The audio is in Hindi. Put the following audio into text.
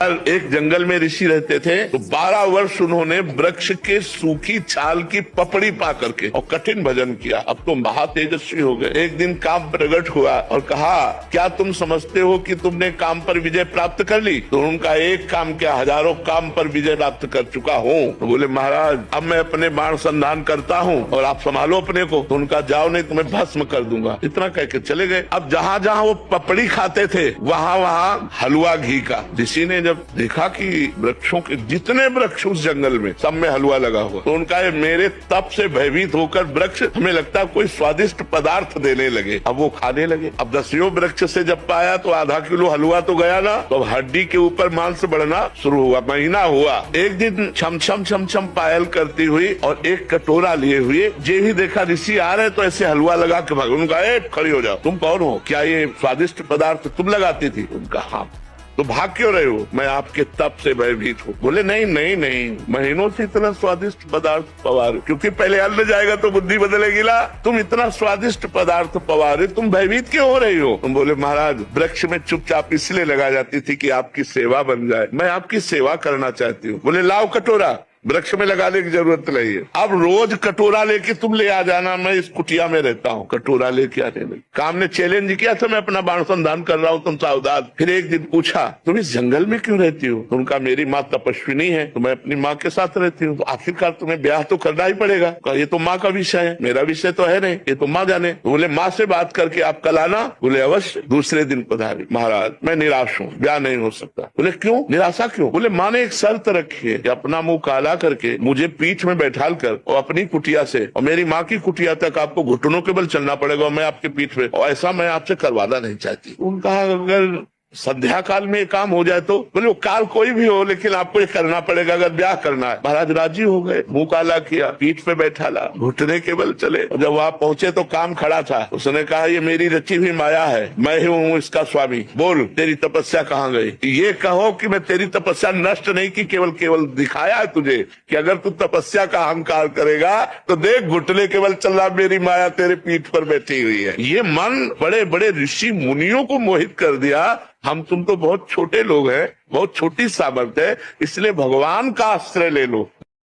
एक जंगल में ऋषि रहते थे, तो 12 वर्ष उन्होंने वृक्ष के सूखी छाल की पपड़ी पा करके और कठिन भजन किया। अब तो महातेजस्वी हो गए। एक दिन काम प्रकट हुआ और कहा, क्या तुम समझते हो कि तुमने काम पर विजय प्राप्त कर ली? तो उनका एक काम क्या, हजारों काम पर विजय प्राप्त कर चुका हूँ। तो बोले, महाराज अब मैं अपने बाण संधान करता हूँ और आप संभालो अपने को। तो उनका, जाओ नहीं तुम्हें भस्म कर दूंगा। इतना कह के चले गए। अब जहाँ जहाँ वो पपड़ी खाते थे वहाँ वहाँ हलवा घी का। ऋषि ने जब देखा कि वृक्षों के जितने वृक्ष उस जंगल में सब में हलवा लगा हुआ, तो उनका मेरे तप से भयभीत होकर वृक्ष हमें लगता है कोई स्वादिष्ट पदार्थ देने लगे। अब वो खाने लगे। अब 10वें वृक्ष से जब पाया तो आधा किलो हलवा तो गया ना, तो हड्डी के ऊपर मांस बढ़ना शुरू हुआ। महीना हुआ, एक दिन छम छम छम छम पायल करती हुई और एक कटोरा लिए हुए जे ही देखा ऋषि आ रहे तो ऐसे हलवा लगा के भाग। उनका, खड़ी हो जाओ, तुम कौन हो? क्या ये स्वादिष्ट पदार्थ तुम लगाती थी? उनका, हाँ। तो भाग क्यों रहे हो? मैं आपके तप से भयभीत हूँ। बोले, नहीं नहीं नहीं, महीनों से इतना स्वादिष्ट पदार्थ पवा रहे, क्योंकि पहले अन्न जाएगा तो बुद्धि बदलेगी ना। तुम इतना स्वादिष्ट पदार्थ पवा रहे, तुम भयभीत क्यों हो रही हो? तुम बोले, महाराज वृक्ष में चुपचाप इसलिए लगा जाती थी कि आपकी सेवा बन जाए, मैं आपकी सेवा करना चाहती हूँ। बोले, लाओ कटोरा। वृक्ष में लगाने की जरूरत नहीं है, अब रोज कटोरा लेके तुम ले आ जाना, मैं इस कुटिया में रहता हूँ। कटोरा लेके आने लगे। काम ने चैलेंज किया था, मैं अपना बाण संधान कर रहा हूँ, तुम सावधान। फिर एक दिन पूछा, तुम इस जंगल में क्यों रहती हो? तो उनका, मेरी माँ तपस्विनी है तो मैं अपनी माँ के साथ रहती हूँ। तो आखिरकार तुम्हें ब्याह तो करना ही पड़ेगा। ये तो माँ का विषय है, मेरा विषय तो है नहीं, ये तो माँ जाने। तो बोले, माँ से बात करके आप कल आना। बोले, अवश्य। दूसरे दिन पधारी। महाराज मैं निराश हूँ, ब्याह नहीं हो सकता। बोले, क्यों? निराशा क्यों? बोले, माँ ने एक शर्त रखी है कि अपना मुंह काला करके मुझे पीठ में बैठाल कर और अपनी कुटिया से और मेरी माँ की कुटिया तक आपको घुटनों के बल चलना पड़ेगा और मैं आपके पीठ पे, और ऐसा मैं आपसे करवाना नहीं चाहती। उनका, अगर संध्या काल में ये काम हो जाए तो? बोले, वो काल कोई भी हो लेकिन आपको ये करना पड़ेगा अगर ब्याह करना है। महाराज राजी हो गए, मुंह काला किया, पीठ पे बैठाला, घुटने के बल चले। और जब वहाँ पहुंचे तो काम खड़ा था। उसने कहा, ये मेरी रची हुई माया है, मैं ही हूँ इसका स्वामी। बोल, तेरी तपस्या कहाँ गई? ये कहो कि मैं तेरी तपस्या नष्ट नहीं की, केवल केवल दिखाया है तुझे कि अगर तू तपस्या का अहंकार करेगा तो देख घुटने के बल चल रहा, मेरी माया तेरे पीठ पर बैठी हुई है। ये मन बड़े बड़े ऋषि मुनियों को मोहित कर दिया। हम तुम तो बहुत छोटे लोग हैं, बहुत छोटी सामर्थ्य है, इसलिए भगवान का आश्रय ले लो।